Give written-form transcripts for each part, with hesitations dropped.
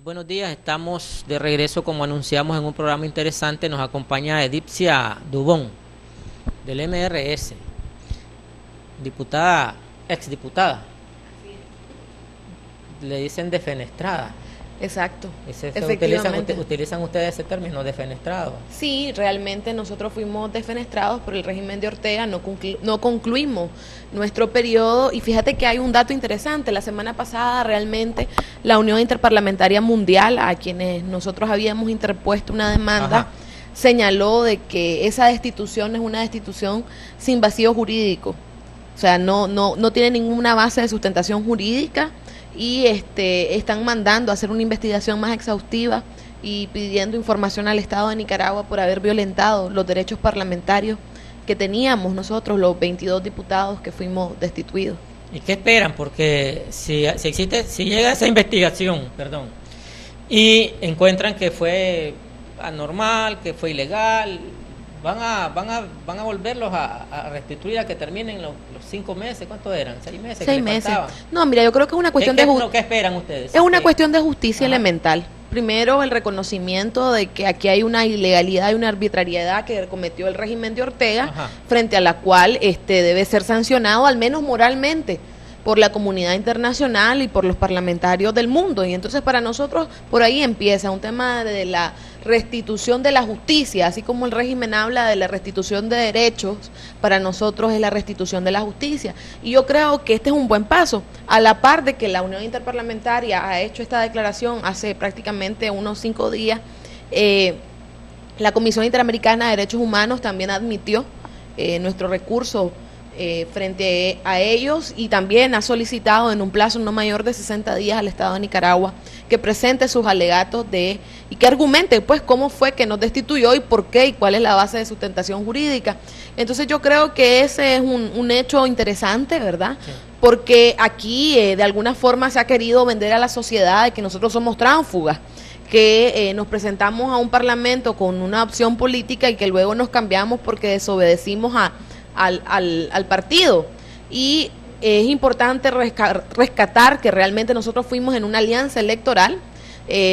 Buenos días, estamos de regreso como anunciamos en un programa interesante. Nos acompaña Edipcia Dubón del MRS, diputada, exdiputada, le dicen defenestrada. Exacto, Efectivamente. Utilizan ustedes ese término, defenestrado. Sí, realmente nosotros fuimos defenestrados por el régimen de Ortega, no concluimos nuestro periodo, y fíjate que hay un dato interesante. La semana pasada realmente la Unión Interparlamentaria Mundial, a quienes nosotros habíamos interpuesto una demanda, señaló de que esa destitución es una destitución sin vacío jurídico, o sea, no tiene ninguna base de sustentación jurídica. Y están mandando a hacer una investigación más exhaustiva y pidiendo información al Estado de Nicaragua por haber violentado los derechos parlamentarios que teníamos nosotros, los 22 diputados que fuimos destituidos. ¿Y qué esperan? Porque si llega esa investigación, y encuentran que fue anormal, que fue ilegal, van a volverlos a restituir a que terminen los 5 meses. ¿Cuántos eran? 6 meses. 6 meses. No, mira, yo creo que es una cuestión ¿Qué esperan ustedes? Es una cuestión de justicia elemental. Primero, el reconocimiento de que aquí hay una ilegalidad y una arbitrariedad que cometió el régimen de Ortega, frente a la cual debe ser sancionado, al menos moralmente, por la comunidad internacional y por los parlamentarios del mundo. Y entonces para nosotros por ahí empieza un tema de la restitución de la justicia, así como el régimen habla de la restitución de derechos, para nosotros es la restitución de la justicia. Y yo creo que este es un buen paso, a la par de que la Unión Interparlamentaria ha hecho esta declaración hace prácticamente unos 5 días. La Comisión Interamericana de Derechos Humanos también admitió nuestro recurso frente a ellos, y también ha solicitado en un plazo no mayor de 60 días al Estado de Nicaragua que presente sus alegatos y que argumente pues cómo fue que nos destituyó y por qué y cuál es la base de sustentación jurídica. Entonces yo creo que ese es un hecho interesante, ¿verdad? Sí. Porque aquí de alguna forma se ha querido vender a la sociedad de que nosotros somos tránsfugas, que nos presentamos a un parlamento con una opción política y que luego nos cambiamos porque desobedecimos al partido. Y es importante rescatar que realmente nosotros fuimos en una alianza electoral.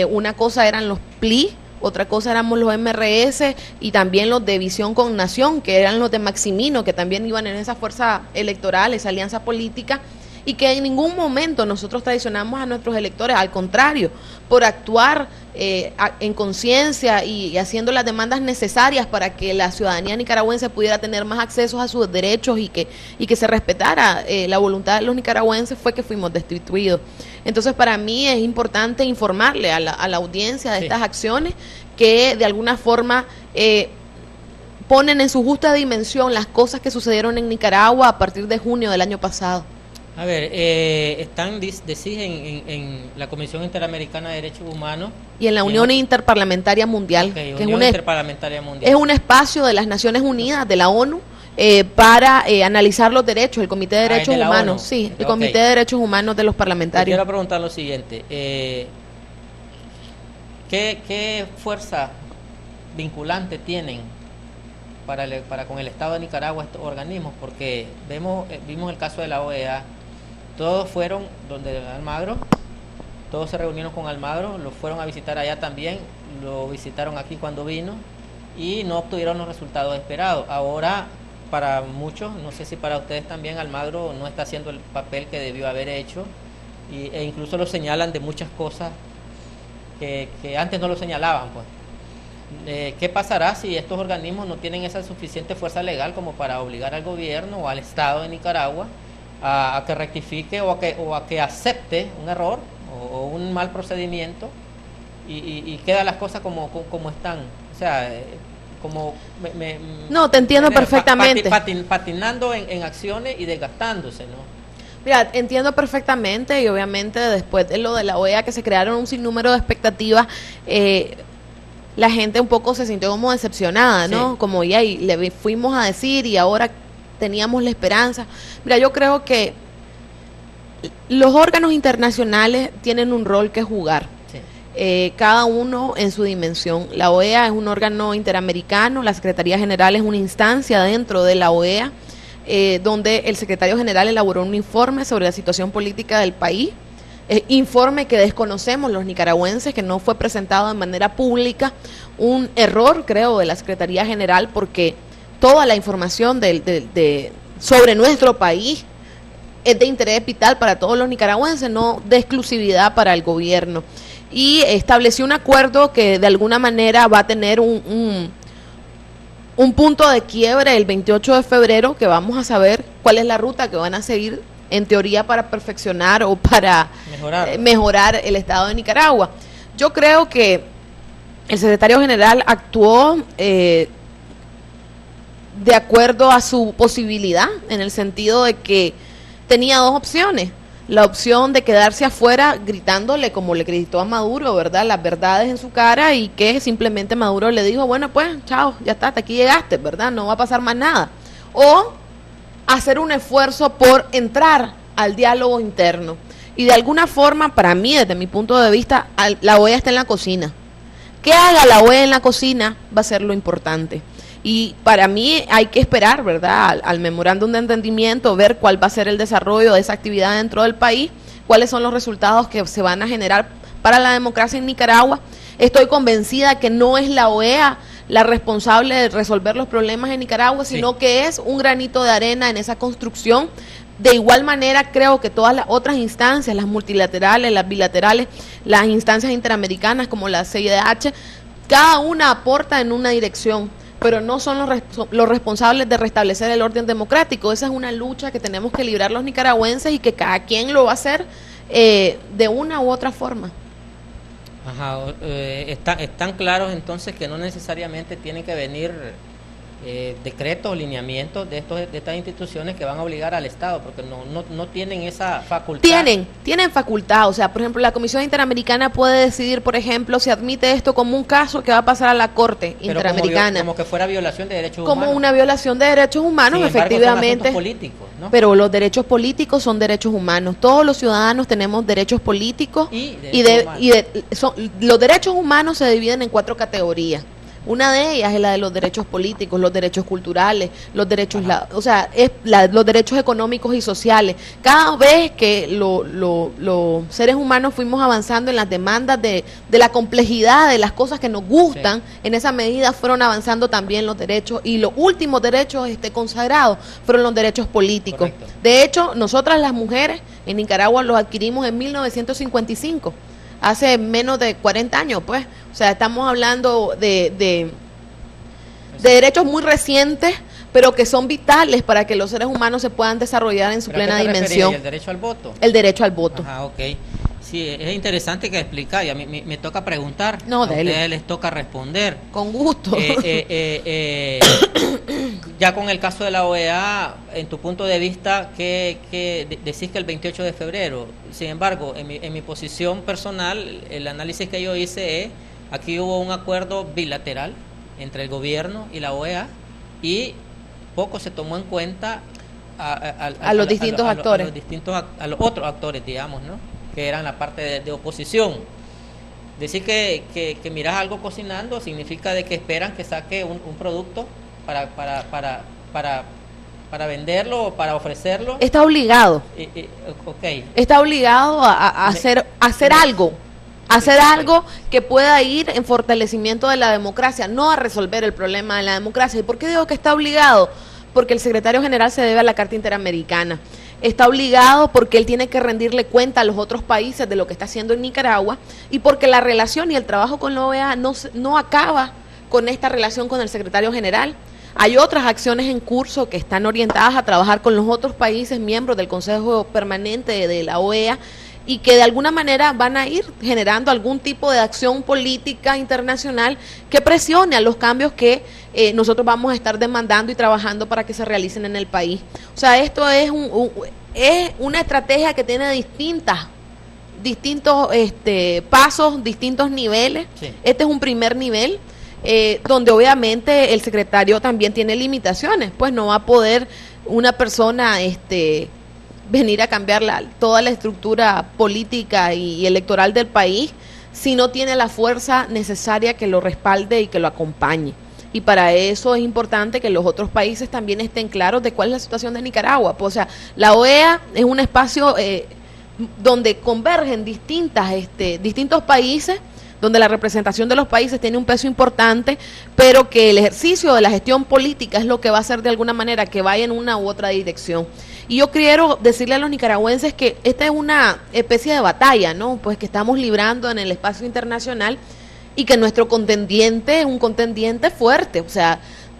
Una cosa eran los PLI, otra cosa éramos los MRS y también los de Visión con Nación, que eran los de Maximino, que también iban en esa fuerza electoral, esa alianza política, y que en ningún momento nosotros traicionamos a nuestros electores, al contrario, por actuar en conciencia y haciendo las demandas necesarias para que la ciudadanía nicaragüense pudiera tener más acceso a sus derechos y que se respetara la voluntad de los nicaragüenses, fue que fuimos destituidos. Entonces para mí es importante informarle a la audiencia de estas acciones que de alguna forma ponen en su justa dimensión las cosas que sucedieron en Nicaragua a partir de junio del año pasado. A ver, decís en la Comisión Interamericana de Derechos Humanos y en la Unión Interparlamentaria Mundial, que es un espacio de las Naciones Unidas, de la ONU, para analizar los derechos, el Comité de Derechos Humanos, sí, el Comité de Derechos Humanos de los parlamentarios. Quiero preguntar lo siguiente, ¿qué fuerza vinculante tienen para con el Estado de Nicaragua estos organismos? Porque vimos el caso de la OEA. Todos fueron donde Almagro, todos se reunieron con Almagro, lo fueron a visitar allá también, lo visitaron aquí cuando vino y no obtuvieron los resultados esperados. Ahora, para muchos, no sé si para ustedes también, Almagro no está haciendo el papel que debió haber hecho e incluso lo señalan de muchas cosas que antes no lo señalaban, pues. ¿Qué pasará si estos organismos no tienen esa suficiente fuerza legal como para obligar al gobierno o al Estado de Nicaragua a que rectifique o a que acepte un error o un mal procedimiento y quedan las cosas como están? O sea, no, te entiendo perfectamente. Patinando en acciones y desgastándose, ¿no? Mira, entiendo perfectamente, y obviamente después de lo de la OEA, que se crearon un sinnúmero de expectativas, la gente un poco se sintió como decepcionada, ¿no? Sí. Como ya le fuimos a decir y ahora teníamos la esperanza. Mira, yo creo que los órganos internacionales tienen un rol que jugar, cada uno en su dimensión. La OEA es un órgano interamericano, la Secretaría General es una instancia dentro de la OEA, donde el secretario general elaboró un informe sobre la situación política del país. informe que desconocemos los nicaragüenses, que no fue presentado de manera pública, un error, creo, de la Secretaría General, porque toda la información sobre nuestro país es de interés vital para todos los nicaragüenses, no de exclusividad para el gobierno. Y estableció un acuerdo que de alguna manera va a tener un punto de quiebre el 28 de febrero, que vamos a saber cuál es la ruta que van a seguir, en teoría, para perfeccionar o para mejorar el estado de Nicaragua. Yo creo que el secretario general actuó de acuerdo a su posibilidad, en el sentido de que tenía dos opciones. La opción de quedarse afuera gritándole, como le gritó a Maduro, ¿verdad?, las verdades en su cara, y que simplemente Maduro le dijo, bueno, pues, chao, ya está, hasta aquí llegaste, ¿verdad?, no va a pasar más nada. O hacer un esfuerzo por entrar al diálogo interno. Y de alguna forma, para mí, desde mi punto de vista, la OEA está en la cocina. ¿Qué haga la OEA en la cocina? Va a ser lo importante. Y para mí hay que esperar, ¿verdad?, al memorándum de entendimiento, ver cuál va a ser el desarrollo de esa actividad dentro del país, cuáles son los resultados que se van a generar para la democracia en Nicaragua. Estoy convencida que no es la OEA la responsable de resolver los problemas en Nicaragua, sino que es un granito de arena en esa construcción. De igual manera, creo que todas las otras instancias, las multilaterales, las bilaterales, las instancias interamericanas como la CIDH, cada una aporta en una dirección, pero no son los responsables de restablecer el orden democrático. Esa es una lucha que tenemos que librar los nicaragüenses, y que cada quien lo va a hacer de una u otra forma. Ajá, están claros entonces que no necesariamente tienen que venir decretos o lineamientos de estas instituciones que van a obligar al Estado, porque no tienen esa facultad. Tienen facultad. O sea, por ejemplo, la Comisión Interamericana puede decidir, por ejemplo, si admite esto como un caso que va a pasar a la Corte Interamericana. Como que fuera violación de derechos humanos. Como una violación de derechos humanos, sin embargo, efectivamente. son políticos, ¿no? Pero los derechos políticos son derechos humanos. Todos los ciudadanos tenemos derechos políticos, los derechos humanos se dividen en 4 categorías. Una de ellas es la de los derechos políticos, los derechos culturales, los derechos, los derechos económicos y sociales. Cada vez que los seres humanos fuimos avanzando en las demandas de la complejidad de las cosas que nos gustan, en esa medida fueron avanzando también los derechos, y los últimos derechos consagrados fueron los derechos políticos. Correcto. De hecho, nosotras las mujeres en Nicaragua los adquirimos en 1955. Hace menos de 40 años, pues. O sea, estamos hablando de derechos muy recientes, pero que son vitales para que los seres humanos se puedan desarrollar en su plena dimensión. ¿El derecho al voto? El derecho al voto. Ajá, ok. Sí, es interesante que explicar, y a mí me toca preguntar, no, a ustedes les toca responder. Con gusto. Ya con el caso de la OEA, en tu punto de vista, ¿qué decís que el 28 de febrero? Sin embargo, en mi posición personal, el análisis que yo hice es, aquí hubo un acuerdo bilateral entre el gobierno y la OEA, y poco se tomó en cuenta a los distintos actores. A los otros actores, digamos, ¿no?, que eran la parte de oposición. Decir que miras algo cocinando significa de que esperan que saque un producto para venderlo o para ofrecerlo. Está obligado. Okay. Está obligado a hacer algo. Hacer algo que pueda ir en fortalecimiento de la democracia, no a resolver el problema de la democracia. ¿Y por qué digo que está obligado? Porque el secretario general se debe a la Carta Interamericana. Está obligado porque él tiene que rendirle cuenta a los otros países de lo que está haciendo en Nicaragua, y porque la relación y el trabajo con la OEA no acaba con esta relación con el secretario general. Hay otras acciones en curso que están orientadas a trabajar con los otros países miembros del Consejo Permanente de la OEA, y que de alguna manera van a ir generando algún tipo de acción política internacional que presione a los cambios que nosotros vamos a estar demandando y trabajando para que se realicen en el país. O sea, esto es una estrategia que tiene distintos pasos, distintos niveles. Sí. Este es un primer nivel, donde obviamente el secretario también tiene limitaciones, pues no va a poder una persona venir a cambiar toda la estructura política y electoral del país si no tiene la fuerza necesaria que lo respalde y que lo acompañe. Y para eso es importante que los otros países también estén claros de cuál es la situación de Nicaragua. Pues, o sea, la OEA es un espacio donde convergen distintos países, donde la representación de los países tiene un peso importante, pero que el ejercicio de la gestión política es lo que va a hacer de alguna manera que vaya en una u otra dirección. Y yo quiero decirle a los nicaragüenses que esta es una especie de batalla, ¿no? Pues que estamos librando en el espacio internacional y que nuestro contendiente es un contendiente fuerte, o sea,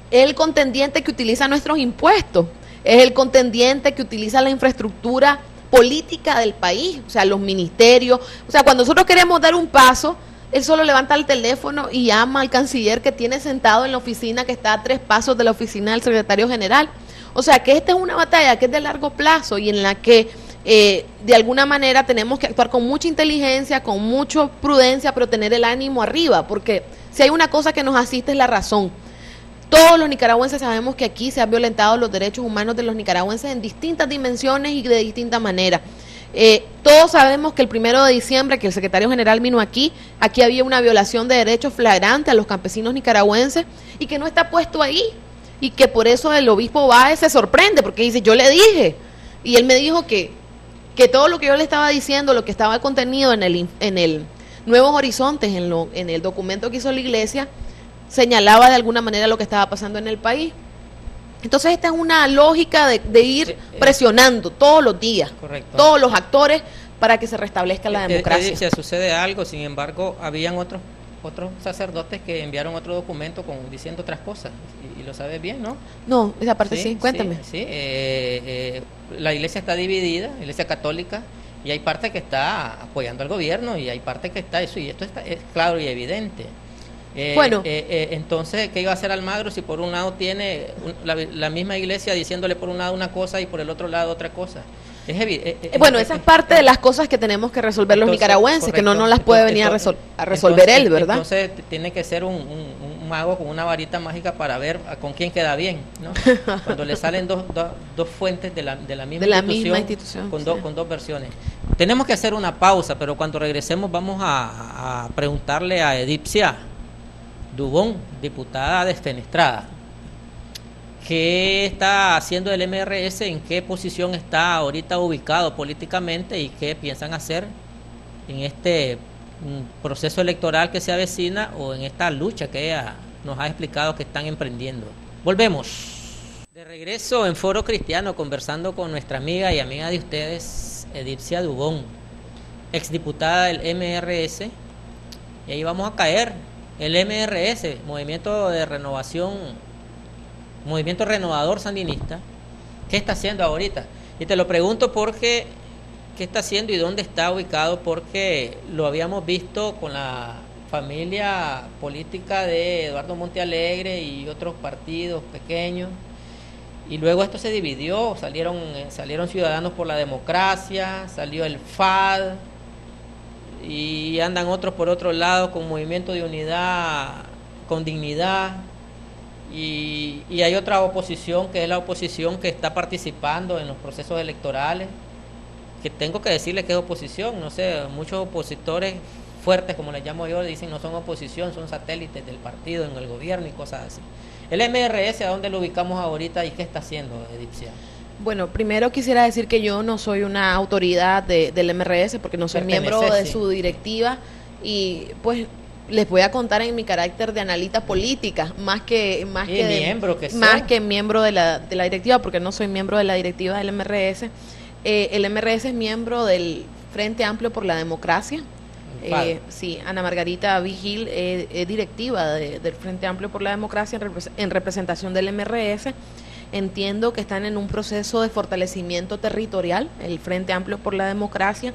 es el contendiente que utiliza nuestros impuestos, es el contendiente que utiliza la infraestructura política del país, o sea, los ministerios, o sea, cuando nosotros queremos dar un paso, él solo levanta el teléfono y llama al canciller que tiene sentado en la oficina, que está a 3 pasos de la oficina del secretario general. O sea, que esta es una batalla que es de largo plazo y en la que de alguna manera tenemos que actuar con mucha inteligencia, con mucha prudencia, pero tener el ánimo arriba, porque si hay una cosa que nos asiste es la razón. Todos los nicaragüenses sabemos que aquí se han violentado los derechos humanos de los nicaragüenses en distintas dimensiones y de distintas maneras. Todos sabemos que el 1 de diciembre, que el secretario general vino aquí había una violación de derechos flagrante a los campesinos nicaragüenses y que no está puesto ahí, y que por eso el obispo Báez se sorprende, porque dice, yo le dije, y él me dijo que todo lo que yo le estaba diciendo, lo que estaba contenido en el Nuevos Horizontes, en el documento que hizo la iglesia, señalaba de alguna manera lo que estaba pasando en el país. Entonces esta es una lógica de ir presionando todos los días, correcto, todos los actores para que se restablezca la democracia. Si sucede algo, sin embargo, habían otros sacerdotes que enviaron otro documento diciendo otras cosas, y lo sabes bien, ¿no? No, esa parte sí, cuéntame. Sí, la iglesia está dividida, la iglesia católica, y hay parte que está apoyando al gobierno, y hay parte que está eso, y esto es claro y evidente. Entonces, ¿qué iba a hacer Almagro si por un lado tiene la misma iglesia diciéndole por un lado una cosa y por el otro lado otra cosa? Esa es parte de las cosas que tenemos que resolver los nicaragüenses, correcto, que no las puede venir a resolver él, ¿verdad? Entonces tiene que ser un mago con una varita mágica para ver con quién queda bien, ¿no? Cuando le salen dos fuentes de la misma institución con dos versiones. Tenemos que hacer una pausa, pero cuando regresemos vamos a preguntarle a Edipcia Dubón, diputada desfenestrada, ¿qué está haciendo el MRS? ¿En qué posición está ahorita ubicado políticamente? ¿Y qué piensan hacer en este proceso electoral que se avecina o en esta lucha que ella nos ha explicado que están emprendiendo? Volvemos. De regreso en Foro Cristiano, conversando con nuestra amiga y amiga de ustedes, Edipcia Dubón, exdiputada del MRS. Y ahí vamos a caer. El MRS, Movimiento Renovador Sandinista, ¿qué está haciendo ahorita? Y te lo pregunto porque, ¿qué está haciendo y dónde está ubicado? Porque lo habíamos visto con la familia política de Eduardo Montealegre y otros partidos pequeños, y luego esto se dividió, salieron Ciudadanos por la Democracia, salió el FAD, y andan otros por otro lado con Movimiento de Unidad con Dignidad, y hay otra oposición que es la oposición que está participando en los procesos electorales, que tengo que decirle que es oposición, no sé, muchos opositores fuertes, como les llamo yo, dicen no son oposición, son satélites del partido en el gobierno y cosas así. El MRS, ¿a dónde lo ubicamos ahorita y qué está haciendo, Edipcia? Bueno, primero quisiera decir que yo no soy una autoridad del MRS porque no soy miembro de su directiva, y pues les voy a contar en mi carácter de analista política, más que miembro de la directiva, porque no soy miembro de la directiva del MRS. El MRS es miembro del Frente Amplio por la Democracia. Sí, Ana Margarita Vigil es directiva del Frente Amplio por la Democracia en representación del MRS. Entiendo que están en un proceso de fortalecimiento territorial, el Frente Amplio por la Democracia,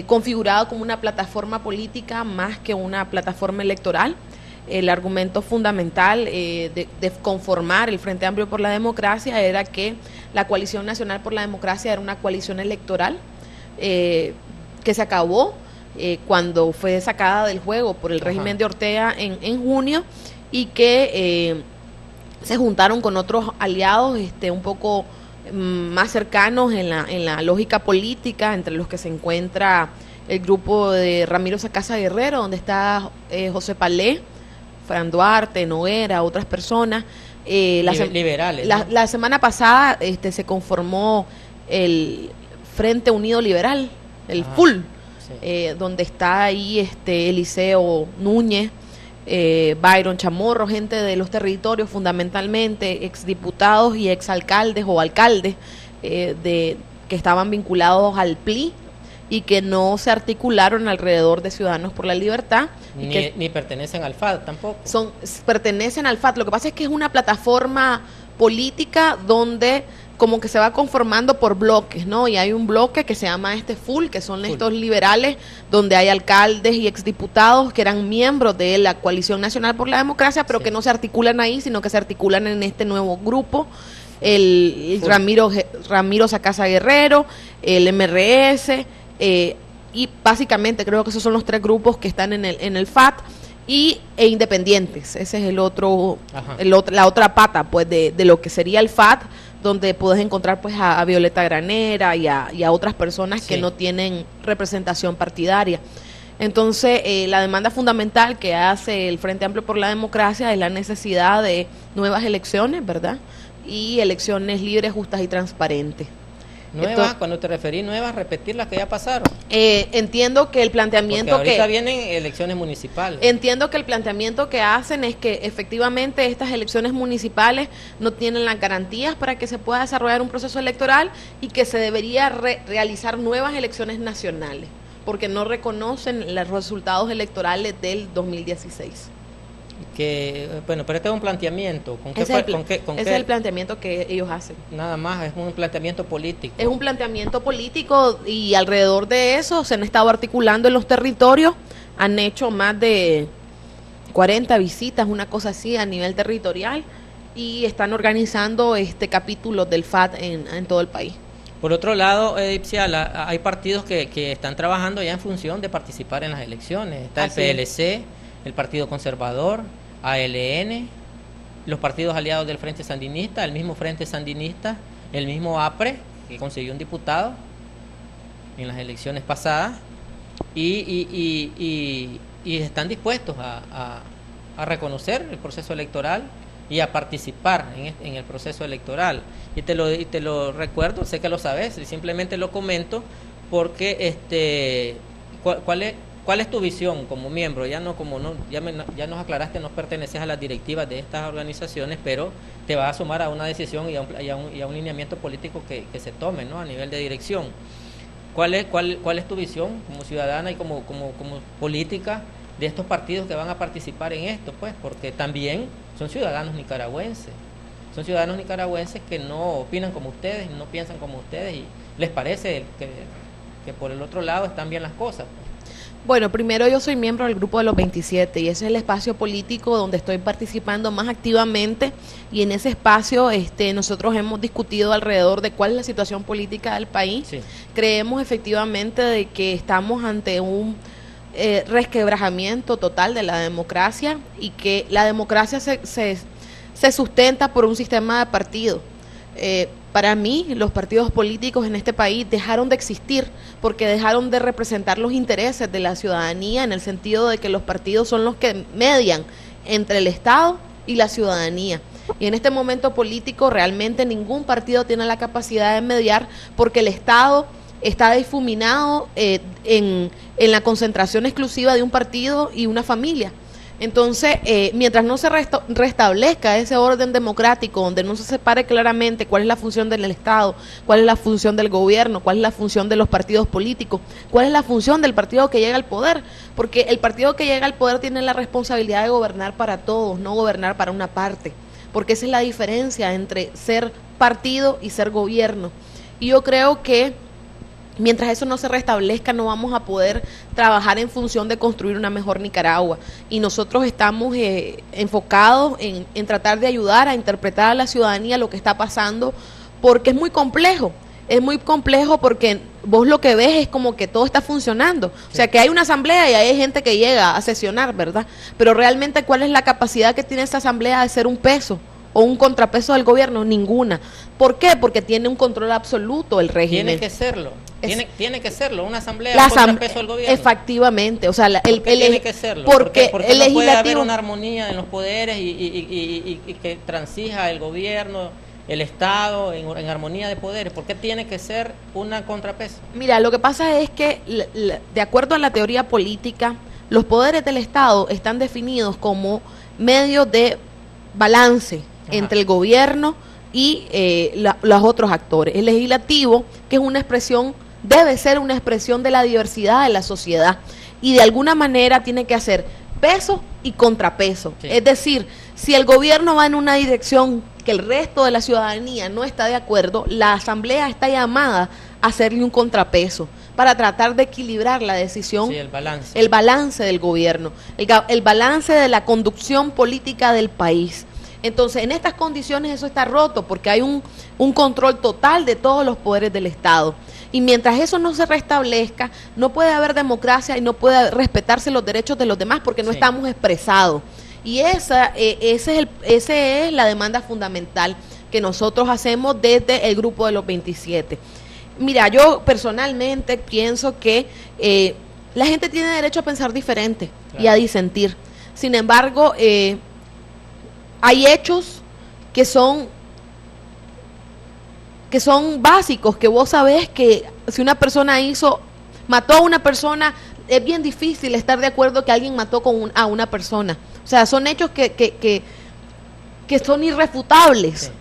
configurado como una plataforma política más que una plataforma electoral. El argumento fundamental de conformar el Frente Amplio por la Democracia era que la Coalición Nacional por la Democracia era una coalición electoral que se acabó cuando fue sacada del juego por el régimen de Ortega en junio, y que se juntaron con otros aliados un poco más cercanos en la lógica política, entre los que se encuentra el grupo de Ramiro Sacasa Guerrero, donde está José Palé, Fran Duarte, Noguera, otras personas. Liberales. La semana pasada se conformó el Frente Unido Liberal, el FUL, donde está ahí Eliseo Núñez, Byron Chamorro, gente de los territorios fundamentalmente, exdiputados y exalcaldes o alcaldes que estaban vinculados al PLI y que no se articularon alrededor de Ciudadanos por la Libertad. Ni pertenecen al FAD tampoco. Pertenecen al FAD. Lo que pasa es que es una plataforma política donde como que se va conformando por bloques, ¿no? Y hay un bloque que se llama FUL, que son estos liberales, donde hay alcaldes y exdiputados que eran miembros de la Coalición Nacional por la Democracia, pero que no se articulan ahí, sino que se articulan en este nuevo grupo. El Ramiro Sacasa Guerrero, el MRS, y básicamente creo que esos son los tres grupos que están en el FAT, e independientes. Ese es la otra pata pues de lo que sería el FAT, donde puedes encontrar pues a Violeta Granera y a otras personas que no tienen representación partidaria. Entonces, la demanda fundamental que hace el Frente Amplio por la Democracia es la necesidad de nuevas elecciones, ¿verdad? Y elecciones libres, justas y transparentes. Nuevas, cuando te referí nuevas, repetir las que ya pasaron. Entiendo que el planteamiento porque ahorita vienen elecciones municipales. Entiendo que el planteamiento que hacen es que efectivamente estas elecciones municipales no tienen las garantías para que se pueda desarrollar un proceso electoral y que se debería realizar nuevas elecciones nacionales, porque no reconocen los resultados electorales del 2016. Bueno, pero este es un planteamiento. Ese es el planteamiento que ellos hacen. Nada más, es un planteamiento político. Es un planteamiento político y alrededor de eso se han estado articulando en los territorios, han hecho más de 40 visitas, una cosa así a nivel territorial, y están organizando capítulos del FAT en todo el país. Por otro lado, Ipsiala, hay partidos que están trabajando ya en función de participar en las elecciones. Está el PLC, el Partido Conservador, ALN, los partidos aliados del Frente Sandinista, el mismo Frente Sandinista, el mismo APRE, que consiguió un diputado en las elecciones pasadas, y están dispuestos a reconocer el proceso electoral y a participar en el proceso electoral. Y te lo recuerdo, sé que lo sabes, simplemente lo comento porque ¿cuál es tu visión como miembro? Ya nos aclaraste, no perteneces a las directivas de estas organizaciones, pero te vas a sumar a una decisión y a un lineamiento político que se tome, ¿no? A nivel de dirección. ¿Cuál es tu visión como ciudadana y como política de estos partidos que van a participar en esto? Pues porque también son ciudadanos nicaragüenses. Son ciudadanos nicaragüenses que no opinan como ustedes, no piensan como ustedes, y les parece que por el otro lado están bien las cosas. Bueno, primero yo soy miembro del Grupo de los 27 y ese es el espacio político donde estoy participando más activamente, y en ese espacio nosotros hemos discutido alrededor de cuál es la situación política del país. Sí. Creemos efectivamente de que estamos ante un resquebrajamiento total de la democracia, y que la democracia se sustenta por un sistema de partidos. Para mí, los partidos políticos en este país dejaron de existir porque dejaron de representar los intereses de la ciudadanía, en el sentido de que los partidos son los que median entre el Estado y la ciudadanía. Y en este momento político realmente ningún partido tiene la capacidad de mediar, porque el Estado está difuminado en la concentración exclusiva de un partido y una familia. Entonces, mientras no se restablezca ese orden democrático, donde no se separe claramente cuál es la función del Estado, cuál es la función del gobierno, cuál es la función de los partidos políticos, cuál es la función del partido que llega al poder, porque el partido que llega al poder tiene la responsabilidad de gobernar para todos, no gobernar para una parte, porque esa es la diferencia entre ser partido y ser gobierno. Y yo creo que mientras eso no se restablezca, no vamos a poder trabajar en función de construir una mejor Nicaragua. Y nosotros estamos enfocados en tratar de ayudar a interpretar a la ciudadanía lo que está pasando, porque es muy complejo. Es muy complejo porque vos lo que ves es como que todo está funcionando. O sea, que hay una asamblea y hay gente que llega a sesionar, ¿verdad? Pero realmente, ¿cuál es la capacidad que tiene esa asamblea de ser un peso o un contrapeso del gobierno? Ninguna. ¿Por qué? Porque tiene un control absoluto del régimen. Tiene que serlo. Tiene que serlo, una asamblea un contrapeso del gobierno. Efectivamente, o sea, tiene que serlo. Porque el legislativo, no puede haber una armonía en los poderes y que transija el gobierno el Estado en armonía de poderes? ¿Por qué tiene que ser una contrapeso? Mira, lo que pasa es que de acuerdo a la teoría política, los poderes del Estado están definidos como medios de balance entre el gobierno y los otros actores. El legislativo, que es una expresión, debe ser una expresión de la diversidad de la sociedad y de alguna manera tiene que hacer peso y contrapeso. Sí. Es decir, si el gobierno va en una dirección que el resto de la ciudadanía no está de acuerdo, la Asamblea está llamada a hacerle un contrapeso para tratar de equilibrar la decisión, el balance del gobierno, el balance de la conducción política del país. Entonces, en estas condiciones eso está roto porque hay un control total de todos los poderes del Estado. Y mientras eso no se restablezca, no puede haber democracia y no puede respetarse los derechos de los demás porque no estamos expresados. Y esa es la demanda fundamental que nosotros hacemos desde el grupo de los 27. Mira, yo personalmente pienso que la gente tiene derecho a pensar diferente y a disentir. Sin embargo, hay hechos que son básicos, que vos sabés que si una persona mató a una persona, es bien difícil estar de acuerdo que alguien mató a una persona. O sea, son hechos que son irrefutables. Sí.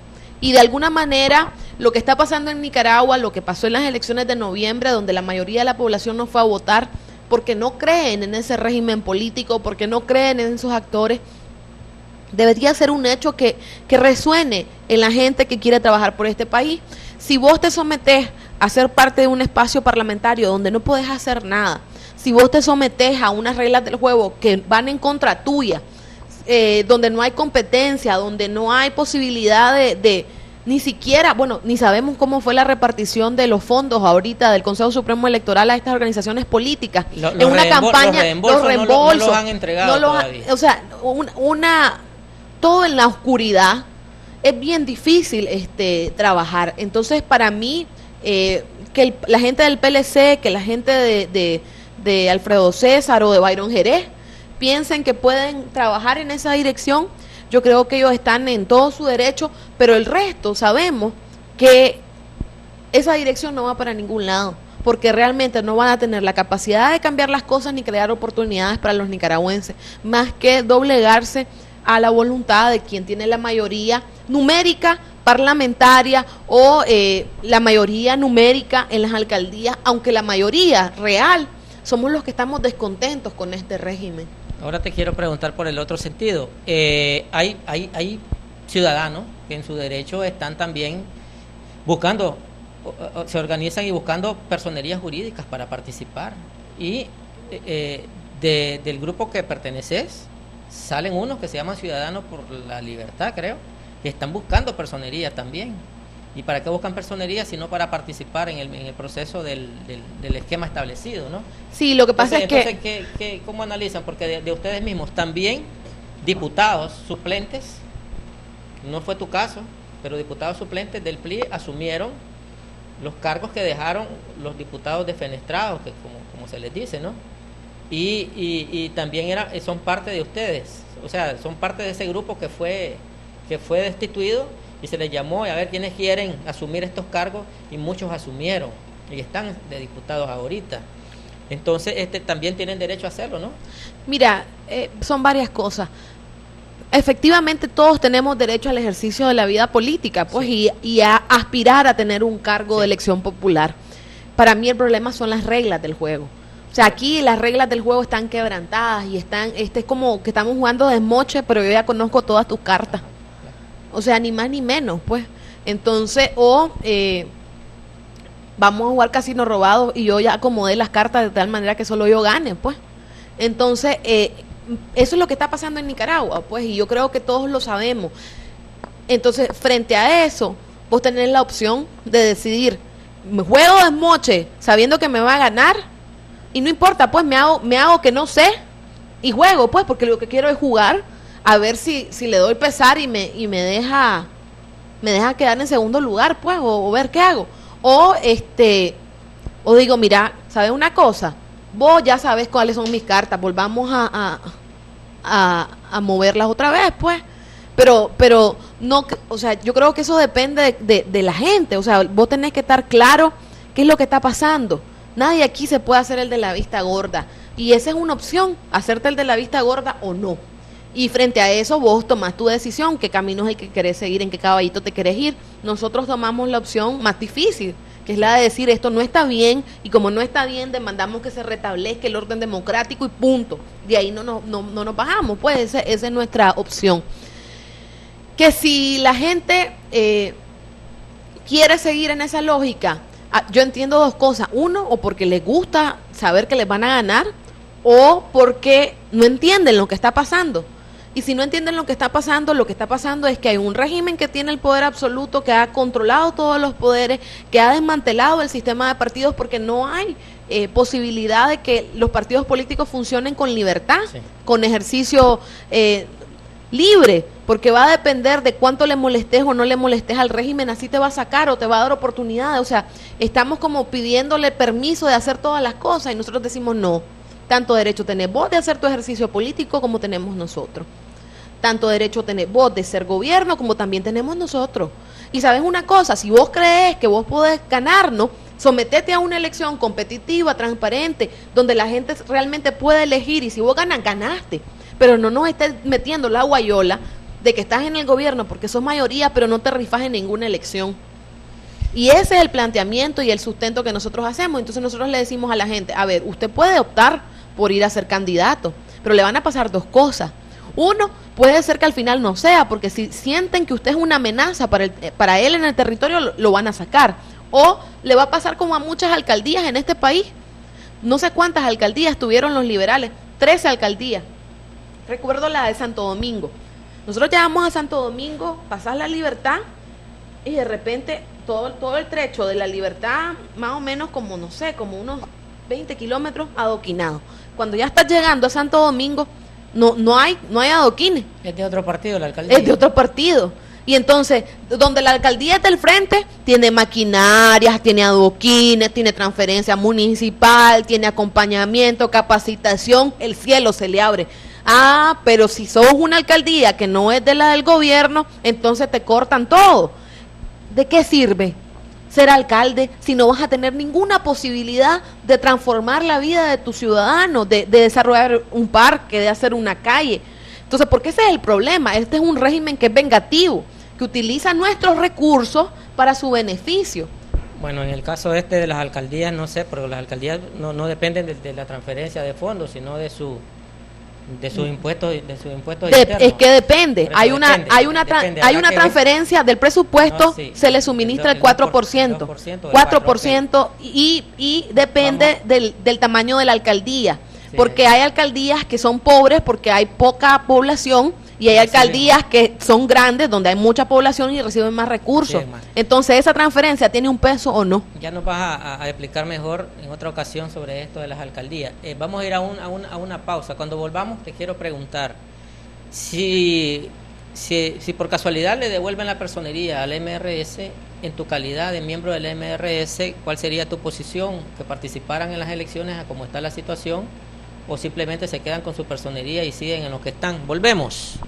Y de alguna manera, lo que está pasando en Nicaragua, lo que pasó en las elecciones de noviembre, donde la mayoría de la población no fue a votar porque no creen en ese régimen político, porque no creen en esos actores, debería ser un hecho que resuene en la gente que quiere trabajar por este país. Si vos te sometés a ser parte de un espacio parlamentario donde no podés hacer nada, si vos te sometés a unas reglas del juego que van en contra tuya, donde no hay competencia, donde no hay posibilidad de ni siquiera, ni sabemos cómo fue la repartición de los fondos ahorita del Consejo Supremo Electoral a estas organizaciones políticas. En una campaña, los reembolsos no los han entregado todavía. O sea, todo en la oscuridad, es bien difícil trabajar. Entonces, para mí, que la gente del PLC, que la gente de Alfredo César o de Byron Jerez piensen que pueden trabajar en esa dirección, yo creo que ellos están en todo su derecho, pero el resto sabemos que esa dirección no va para ningún lado, porque realmente no van a tener la capacidad de cambiar las cosas ni crear oportunidades para los nicaragüenses, más que doblegarse a la voluntad de quien tiene la mayoría numérica parlamentaria o la mayoría numérica en las alcaldías, aunque la mayoría real somos los que estamos descontentos con este régimen. Ahora te quiero preguntar por el otro sentido. Hay ciudadanos que en su derecho están también buscando, se organizan y buscando personerías jurídicas para participar. Y del grupo que perteneces, salen unos que se llaman Ciudadanos por la Libertad, creo, que están buscando personería también. ¿Y para qué buscan personería? Sino para participar en el proceso del esquema establecido, ¿no? Sí, lo que pasa entonces, ¿cómo analizan? Porque de ustedes mismos también, diputados suplentes, no fue tu caso, pero diputados suplentes del PLI asumieron los cargos que dejaron los diputados defenestrados, que como se les dice, ¿no? Y también son parte de ustedes, o sea, son parte de ese grupo que fue destituido y se les llamó a ver quiénes quieren asumir estos cargos y muchos asumieron y están de diputados ahorita. Entonces también tienen derecho a hacerlo, ¿no? Mira, son varias cosas. Efectivamente todos tenemos derecho al ejercicio de la vida política, pues, sí, y a aspirar a tener un cargo de elección popular. Para mí el problema son las reglas del juego. O sea, aquí las reglas del juego están quebrantadas y es como que estamos jugando desmoche, pero yo ya conozco todas tus cartas. O sea, ni más ni menos, pues. Entonces, vamos a jugar casino robado y yo ya acomodé las cartas de tal manera que solo yo gane, pues. Entonces, eso es lo que está pasando en Nicaragua, pues, y yo creo que todos lo sabemos. Entonces, frente a eso, vos tenés la opción de decidir, ¿me juego desmoche sabiendo que me va a ganar? Y no importa, pues, me hago que no sé y juego, pues, porque lo que quiero es jugar, a ver si le doy pesar y me deja quedar en segundo lugar, pues, o ver qué hago. O digo, mira, ¿sabes una cosa? Vos ya sabes cuáles son mis cartas, volvamos a moverlas otra vez, pues. pero no, o sea, yo creo que eso depende de la gente. O sea, vos tenés que estar claro qué es lo que está pasando. Nadie aquí se puede hacer el de la vista gorda. Y esa es una opción, hacerte el de la vista gorda o no. Y frente a eso vos tomás tu decisión, qué camino es el que querés seguir, en qué caballito te querés ir. Nosotros tomamos la opción más difícil, que es la de decir esto no está bien, y como no está bien, demandamos que se restablezca el orden democrático y punto. De ahí no nos bajamos, pues esa es nuestra opción. Que si la gente quiere seguir en esa lógica, yo entiendo dos cosas. Uno, o porque les gusta saber que les van a ganar, o porque no entienden lo que está pasando. Y si no entienden lo que está pasando es que hay un régimen que tiene el poder absoluto, que ha controlado todos los poderes, que ha desmantelado el sistema de partidos, porque no hay posibilidad de que los partidos políticos funcionen con libertad, sí, con ejercicio libre, porque va a depender de cuánto le molestes o no le molestes al régimen, así te va a sacar o te va a dar oportunidades. O sea, estamos como pidiéndole permiso de hacer todas las cosas y nosotros decimos no. Tanto derecho tenés vos de hacer tu ejercicio político como tenemos nosotros. Tanto derecho tenés vos de ser gobierno como también tenemos nosotros. Y sabes una cosa, si vos crees que vos podés ganarnos, sometete a una elección competitiva, transparente, donde la gente realmente puede elegir, y si vos ganas, ganaste. Pero no nos estés metiendo la guayola de que estás en el gobierno porque sos mayoría, pero no te rifas en ninguna elección. Y ese es el planteamiento y el sustento que nosotros hacemos. Entonces nosotros le decimos a la gente, a ver, usted puede optar por ir a ser candidato, pero le van a pasar dos cosas. Uno, puede ser que al final no sea, porque si sienten que usted es una amenaza para él en el territorio, lo van a sacar. O le va a pasar como a muchas alcaldías en este país. No sé cuántas alcaldías tuvieron los liberales, 13 alcaldías. Recuerdo la de Santo Domingo. Nosotros llegamos a Santo Domingo, pasás la Libertad, y de repente todo el trecho de la Libertad, más o menos como, no sé, como unos 20 kilómetros adoquinado. Cuando ya estás llegando a Santo Domingo, no hay adoquines. Es de otro partido la alcaldía. Es de otro partido. Y entonces, donde la alcaldía está al frente, tiene maquinarias, tiene adoquines, tiene transferencia municipal, tiene acompañamiento, capacitación, el cielo se le abre. Ah, pero si sos una alcaldía que no es de la del gobierno, entonces te cortan todo. ¿De qué sirve ser alcalde si no vas a tener ninguna posibilidad de transformar la vida de tus ciudadanos, de desarrollar un parque, de hacer una calle? Entonces, porque ese es el problema. Este es un régimen que es vengativo, que utiliza nuestros recursos para su beneficio. Bueno, en el caso de las alcaldías, no sé, porque las alcaldías no dependen de la transferencia de fondos, sino de sus impuestos internos. Es que depende. Hay una transferencia del presupuesto, sí, se le suministra el 4%. 4% y depende del tamaño de la alcaldía. Sí. Porque hay alcaldías que son pobres porque hay poca población, y hay alcaldías que son grandes donde hay mucha población y reciben más recursos. Sí, entonces, ¿esa transferencia tiene un peso o no? Ya nos vas a explicar mejor en otra ocasión sobre esto de las alcaldías. Vamos a ir a una pausa. Cuando volvamos te quiero preguntar si por casualidad le devuelven la personería al MRS, en tu calidad de miembro del MRS, ¿cuál sería tu posición? ¿Que participaran en las elecciones a cómo está la situación, o simplemente se quedan con su personería y siguen en lo que están? Volvemos.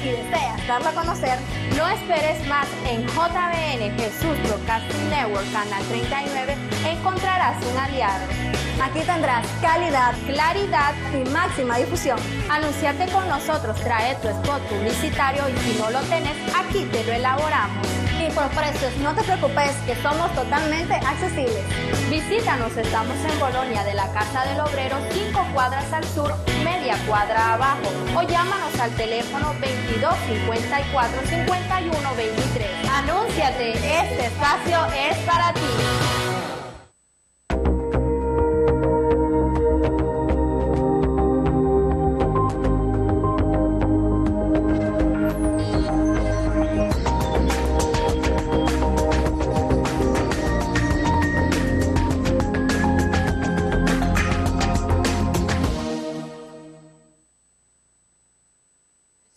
y deseas darlo a conocer, no esperes más. En JBN Jesús Broadcasting Network, Canal 39, encontrarás un aliado. Aquí tendrás calidad, claridad y máxima difusión. Anunciate con nosotros, trae tu spot publicitario y si no lo tenés, aquí te lo elaboramos. Y por precios, no te preocupes, que somos totalmente accesibles. Visítanos, estamos en Bolonia de la Casa del Obrero, 5 cuadras al sur, media cuadra abajo, o llámanos al teléfono 22 54 51 23. Anúnciate, este espacio es para ti.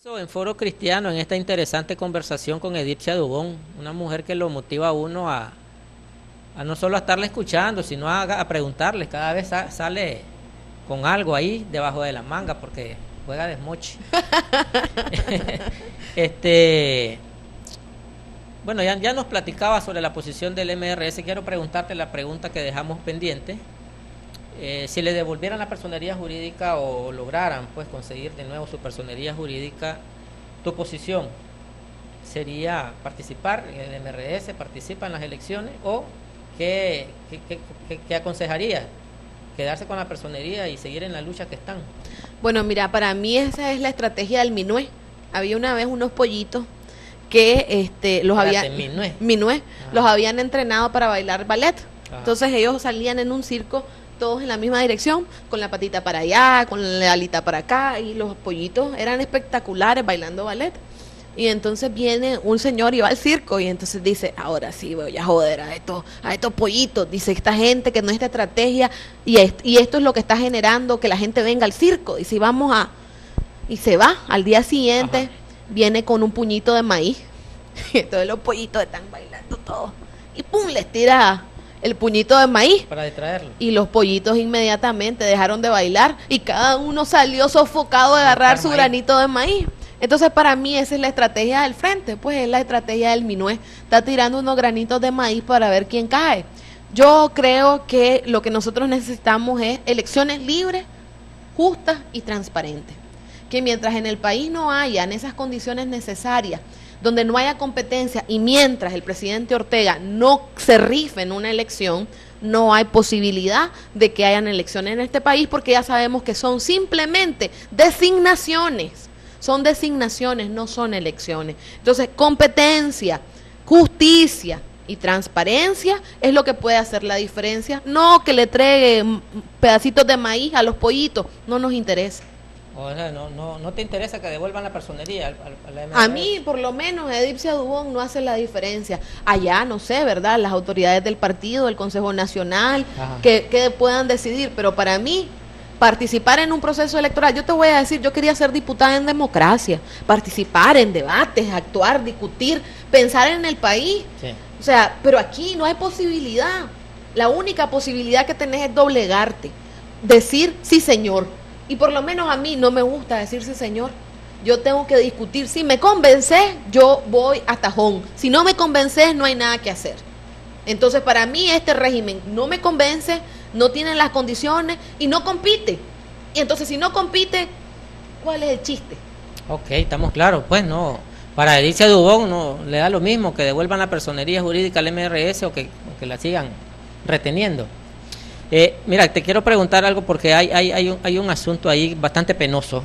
En Foro Cristiano, en esta interesante conversación con Edith Dubón, una mujer que lo motiva a uno a no solo a estarle escuchando, sino a preguntarle. Cada vez sale con algo ahí debajo de la manga porque juega desmoche. Bueno, ya nos platicaba sobre la posición del MRS. Quiero preguntarte la pregunta que dejamos pendiente. Si le devolvieran la personería jurídica o lograran pues conseguir de nuevo su personería jurídica, tu posición sería participar en el MRS, participa en las elecciones, o qué aconsejaría, quedarse con la personería y seguir en la lucha que están. Bueno, mira, para mí esa es la estrategia del Minué. Había una vez unos pollitos que los habían entrenado para bailar ballet. Entonces ellos salían en un circo todos en la misma dirección, con la patita para allá, con la alita para acá, y los pollitos eran espectaculares bailando ballet. Y entonces viene un señor y va al circo y entonces dice, ahora sí voy a joder a estos pollitos. Dice, esta gente que no es esta estrategia y esto es lo que está generando que la gente venga al circo. Dice, y se va. Al día siguiente viene con un puñito de maíz. Y entonces los pollitos están bailando todos. Y pum, les tira el puñito de maíz para distraerlo. Y los pollitos inmediatamente dejaron de bailar y cada uno salió sofocado de agarrar su granito de maíz. Entonces para mí esa es la estrategia del frente, pues es la estrategia del Minué. Está tirando unos granitos de maíz para ver quién cae. Yo creo que lo que nosotros necesitamos es elecciones libres, justas y transparentes. Que mientras en el país no hayan esas condiciones necesarias, donde no haya competencia y mientras el presidente Ortega no se rife en una elección, no hay posibilidad de que hayan elecciones en este país, porque ya sabemos que son simplemente designaciones. Son designaciones, no son elecciones. Entonces, competencia, justicia y transparencia es lo que puede hacer la diferencia. No que le entregue pedacitos de maíz a los pollitos, no nos interesa. O sea, no te interesa que devuelvan la personería al MRS. A mí, por lo menos, Edith Dubón no hace la diferencia. Allá, no sé, ¿verdad? Las autoridades del partido, el Consejo Nacional, que puedan decidir. Pero para mí, participar en un proceso electoral, yo te voy a decir, yo quería ser diputada en democracia, participar en debates, actuar, discutir, pensar en el país. Sí. O sea, pero aquí no hay posibilidad. La única posibilidad que tenés es doblegarte, decir sí señor. Y por lo menos a mí no me gusta decir sí señor. Yo tengo que discutir. Si me convences, yo voy a tajón. Si no me convences, no hay nada que hacer. Entonces, para mí este régimen no me convence, no tiene las condiciones y no compite. Y entonces, si no compite, ¿cuál es el chiste? Ok, estamos claros. Pues no, para Edith Dubón no le da lo mismo que devuelvan la personería jurídica al MRS o que la sigan reteniendo. Mira, te quiero preguntar algo porque hay un asunto ahí bastante penoso,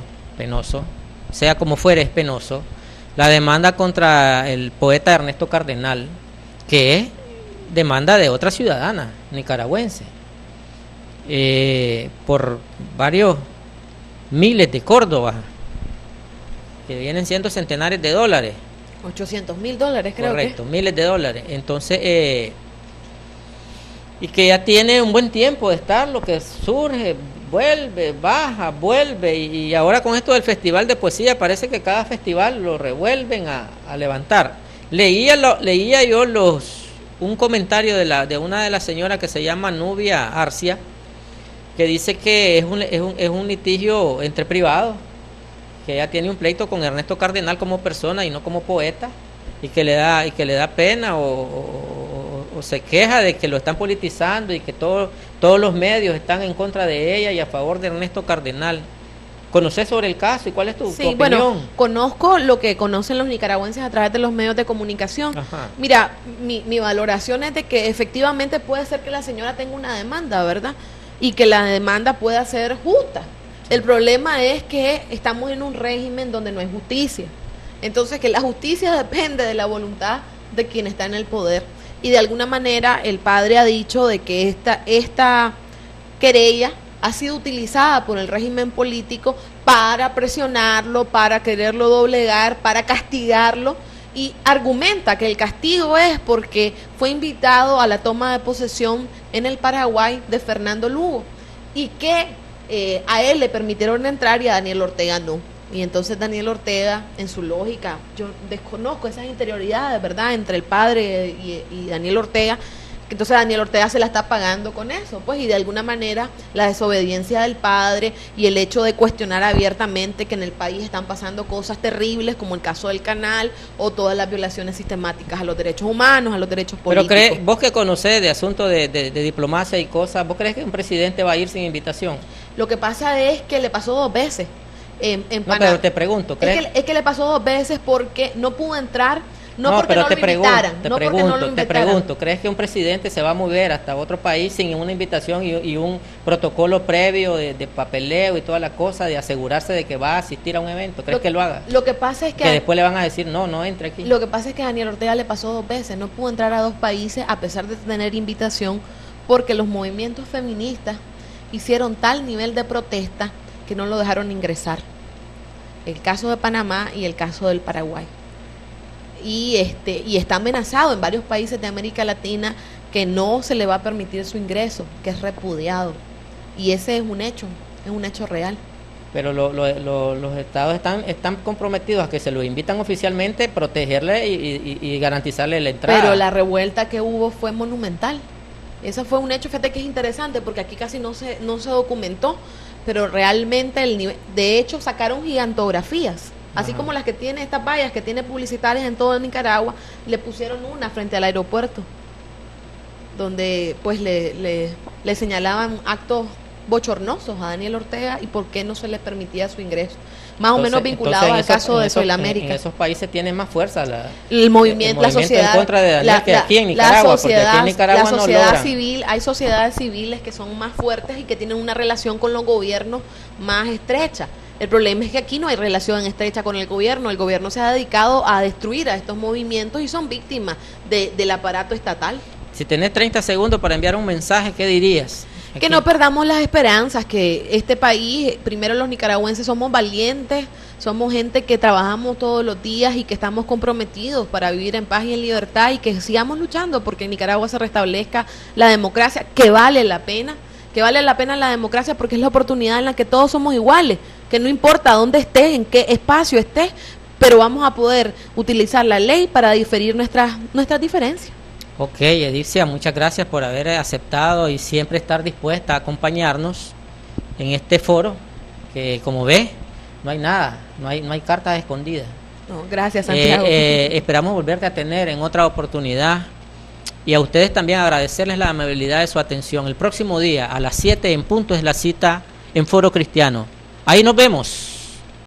sea como fuere, es penoso. La demanda contra el poeta Ernesto Cardenal, que es demanda de otra ciudadana nicaragüense, por varios miles de Córdoba, que vienen siendo centenares de dólares. $800,000 creo. Correcto, miles de dólares. Entonces, y que ya tiene un buen tiempo de estar, lo que surge, vuelve, baja, vuelve, y ahora con esto del festival de poesía parece que cada festival lo revuelven a levantar. Leía yo un comentario de una de las señoras que se llama Nubia Arcia, que dice que es un litigio entre privados, que ella tiene un pleito con Ernesto Cardenal como persona y no como poeta, y que le da pena o se queja de que lo están politizando y que todos los medios están en contra de ella y a favor de Ernesto Cardenal. ¿Conoces sobre el caso y cuál es tu opinión? Bueno, conozco lo que conocen los nicaragüenses a través de los medios de comunicación. Mira, mi valoración es de que efectivamente puede ser que la señora tenga una demanda, ¿verdad? Y que la demanda pueda ser justa. El problema es que estamos en un régimen donde no hay justicia. Entonces, que la justicia depende de la voluntad de quien está en el poder. Y de alguna manera el padre ha dicho de que esta querella ha sido utilizada por el régimen político para presionarlo, para quererlo doblegar, para castigarlo, y argumenta que el castigo es porque fue invitado a la toma de posesión en el Paraguay de Fernando Lugo y que a él le permitieron entrar y a Daniel Ortega no. Y entonces Daniel Ortega, en su lógica, yo desconozco esas interioridades, ¿verdad?, entre el padre y Daniel Ortega. Entonces Daniel Ortega se la está pagando con eso, pues, y de alguna manera la desobediencia del padre y el hecho de cuestionar abiertamente que en el país están pasando cosas terribles, como el caso del canal, o todas las violaciones sistemáticas a los derechos humanos, a los derechos políticos. Pero vos que conocés de asuntos de diplomacia y cosas, ¿vos crees que un presidente va a ir sin invitación? Lo que pasa es que le pasó 2 veces en Panamá. No, pero te pregunto, ¿crees? Es que le pasó 2 veces porque no pudo entrar. No, porque no lo invitaran. Te pregunto, ¿crees que un presidente se va a mover hasta otro país sin una invitación y un protocolo previo de papeleo y toda la cosa, de asegurarse de que va a asistir a un evento? ¿Crees que lo haga? Lo que pasa es que después le van a decir, no entre aquí. Lo que pasa es que a Daniel Ortega le pasó 2 veces, no pudo entrar a 2 países a pesar de tener invitación, porque los movimientos feministas hicieron tal nivel de protesta que no lo dejaron ingresar. El caso de Panamá y el caso del Paraguay. Y está amenazado en varios países de América Latina que no se le va a permitir su ingreso, que es repudiado. Y ese es un hecho real. Pero los estados están comprometidos a que se lo invitan oficialmente, protegerle y garantizarle la entrada. Pero la revuelta que hubo fue monumental. Ese fue un hecho, fíjate que es interesante, porque aquí casi no se documentó, pero realmente de hecho sacaron gigantografías. Así como las que tiene estas vallas que tiene publicitarias en todo Nicaragua, le pusieron una frente al aeropuerto, donde pues le señalaban actos bochornosos a Daniel Ortega y por qué no se le permitía su ingreso. Más o menos vinculado al caso de Soilamérica. En esos países tiene más fuerza el movimiento, la sociedad en contra de Daniel que aquí en Nicaragua, porque aquí en Nicaragua la sociedad no logran. Civil, hay sociedades civiles que son más fuertes y que tienen una relación con los gobiernos más estrecha. El problema es que aquí no hay relación estrecha con el gobierno se ha dedicado a destruir a estos movimientos y son víctimas del aparato estatal. Si tenés 30 segundos para enviar un mensaje, ¿qué dirías? Que no perdamos las esperanzas, que este país, primero los nicaragüenses somos valientes, somos gente que trabajamos todos los días y que estamos comprometidos para vivir en paz y en libertad y que sigamos luchando porque en Nicaragua se restablezca la democracia, que vale la pena la democracia porque es la oportunidad en la que todos somos iguales, que no importa dónde estés, en qué espacio estés, pero vamos a poder utilizar la ley para diferir nuestras diferencias. Ok, Ediccia, muchas gracias por haber aceptado y siempre estar dispuesta a acompañarnos en este foro, que como ves, no hay nada, no hay cartas escondidas. No, gracias, Santiago. Esperamos volverte a tener en otra oportunidad y a ustedes también agradecerles la amabilidad de su atención. El próximo día a las 7 en punto es la cita en Foro Cristiano. Ahí nos vemos.